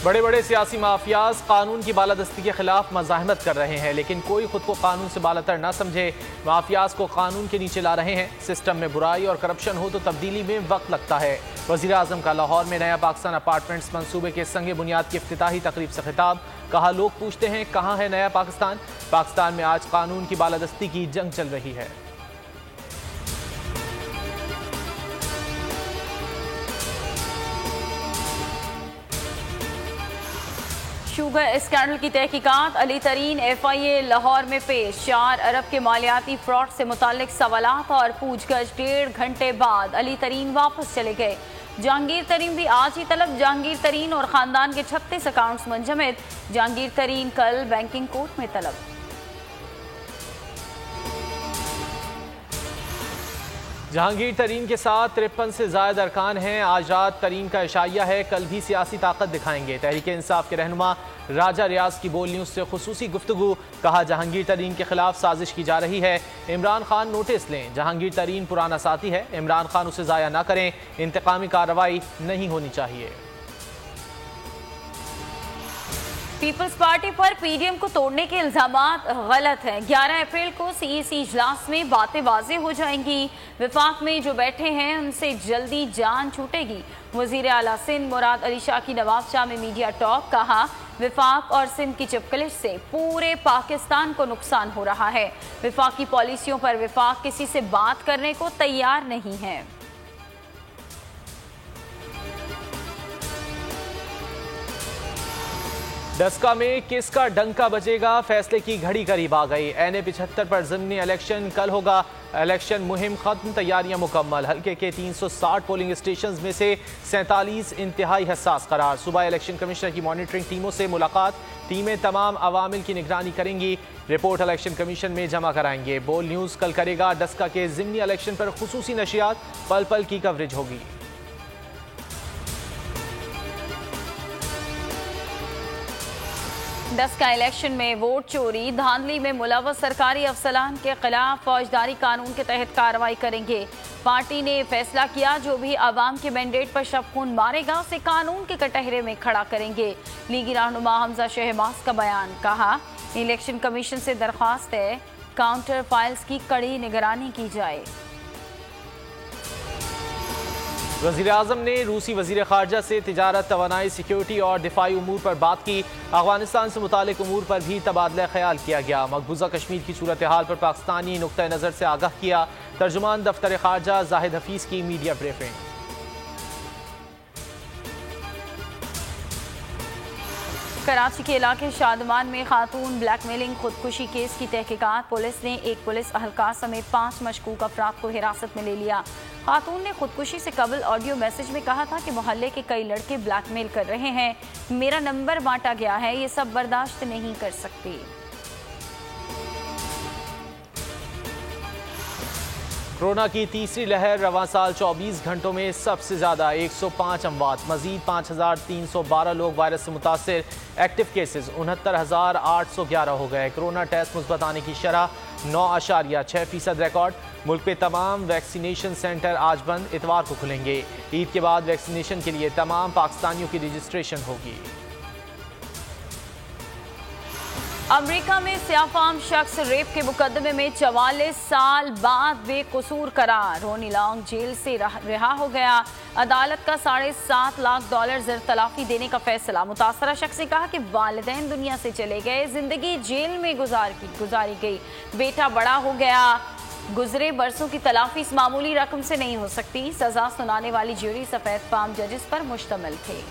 बड़े बड़े सियासी माफियाज कानून की बालादस्ती के खिलाफ मज़ाहमत कर रहे हैं, लेकिन कोई खुद को कानून से बालातर ना समझे। माफियाज को कानून के नीचे ला रहे हैं। सिस्टम में बुराई और करप्शन हो तो तब्दीली में वक्त लगता है। वज़ीर आज़म का लाहौर में नया पाकिस्तान अपार्टमेंट्स मंसूबे के संगे बुनियाद की इफ्तिताही तकरीब से खिताब। कहा, लोग पूछते हैं कहाँ है नया पाकिस्तान। पाकिस्तान में आज कानून की बालादस्ती की जंग चल रही है। शुगर स्कैंडल की तहकीकात। अली तरीन FIA लाहौर में पेश। 4 अरब के मालियाती फ्रॉड से मुताल्लिक सवालात और पूछगछ। 1.5 घंटे बाद अली तरीन वापस चले गए। जहांगीर तरीन भी आज ही तलब। जहांगीर तरीन और खानदान के 36 अकाउंट्स मुंजमद। जहांगीर तरीन कल बैंकिंग कोर्ट में तलब। जहांगीर तरीन के साथ 53 से ज़ायद अरकान हैं। आज रात तरीन का इशाइया है, कल भी सियासी ताकत दिखाएंगे। तहरीक इंसाफ के रहनुमा राजा रियाज की बोल न्यूज़ से खुसूसी गुफ्तगू। कहा, जहांगीर तरीन के खिलाफ साजिश की जा रही है। इमरान खान नोटिस लें, जहांगीर तरीन पुराना साथी है। इमरान खान उसे ज़ाया ना करें। इंतकामी कार्रवाई नहीं होनी चाहिए। पीपल्स पार्टी पर PDM को तोड़ने के इल्जामात गलत हैं। 11 अप्रैल को CEC इजलास में बातें वाज़ेह हो जाएंगी। विफाक में जो बैठे हैं उनसे जल्दी जान छूटेगी। वजीर आला सिंध मुराद अली शाह की नवाब शाह में मीडिया टॉक। कहा, विफाक और सिंध की चिपकलिश से पूरे पाकिस्तान को नुकसान हो रहा है। विफाक की पॉलिसियों पर विफाक किसी से बात करने को तैयार नहीं है। डस्का में किसका डंका बजेगा, फैसले की घड़ी करीब आ गई। NA 75 पर ज़िमनी इलेक्शन कल होगा। इलेक्शन मुहिम खत्म, तैयारियां मुकम्मल। हल्के के 360 पोलिंग स्टेशन में से 47 इंतहाई हसास करार। सुबह इलेक्शन कमिश्नर की मॉनिटरिंग टीमों से मुलाकात। टीमें तमाम अवामिल की निगरानी करेंगी। रिपोर्ट इलेक्शन कमीशन में जमा कराएंगे। बोल न्यूज़ कल करेगा। डस्का के ज़िमनी इलेक्शन पर खुसूसी नशियात, पल पल की कवरेज होगी। डस्का इलेक्शन में वोट चोरी धांधली में मुलव्वस सरकारी अफसरान के खिलाफ फौजदारी कानून के तहत कार्रवाई करेंगे। पार्टी ने फैसला किया, जो भी आवाम के मैंडेट पर शब खून मारेगा उसे कानून के कटहरे में खड़ा करेंगे। लीगी रहनुमा हमजा शहबाज का बयान। कहा, इलेक्शन कमीशन से दरख्वास्त है काउंटर फाइल्स की कड़ी निगरानी की जाए। वज़ीर आज़म ने रूसी वज़ीर ख़ारजा से तिजारत, तवानाई, सिक्योरिटी और दिफाई उमूर पर बात की। अफ़गानिस्तान से मुतालिक उमूर पर भी तबादला ख्याल किया गया। मकबूजा कश्मीर की सूरत हाल पर पाकिस्तानी नुक्ता नज़र से आगाह किया। तर्जुमान दफ्तर ख़ारजा जाहिद हफीज़ की मीडिया ब्रीफिंग। कराची के इलाके शादमान में खातून ब्लैकमेलिंग खुदकुशी केस की तहकीकात। पुलिस ने एक पुलिस अहलकार समेत 5 मशकूक अफराद को हिरासत में ले लिया। खातून ने खुदकुशी से कबल ऑडियो मैसेज में कहा था कि मोहल्ले के कई लड़के ब्लैकमेल कर रहे हैं, मेरा नंबर बांटा गया है, ये सब बर्दाश्त नहीं कर सकती। कोरोना की तीसरी लहर। रवां साल 24 घंटों में सबसे ज़्यादा 105 अमवात। मजीद 5312 लोग वायरस से मुतासर। एक्टिव केसेस 69,811 हो गए। कोरोना टेस्ट मुस्बत आने की शरह 9.6% रिकॉर्ड। मुल्क पे तमाम वैक्सीनेशन सेंटर आज बंद, इतवार को खुलेंगे। ईद के बाद वैक्सीनेशन के लिए तमाम पाकिस्तानियों की रजिस्ट्रेशन होगी। अमेरिका में सियाफाम शख्स रेप के मुकदमे में 44 साल बाद बेकसूर करार। रोनी लॉन्ग जेल से रिहा हो गया। अदालत का $7.5 लाख ज़र तलाफी देने का फैसला। मुतासरा शख्स ने कहा कि वालिदैन दुनिया से चले गए, जिंदगी जेल में गुजारी गई, बेटा बड़ा हो गया, गुजरे बरसों की तलाफी इस मामूली रकम से नहीं हो सकती। सजा सुनाने वाली ज्यूरी सफेद फार्म जजेस पर मुश्तमिल थे।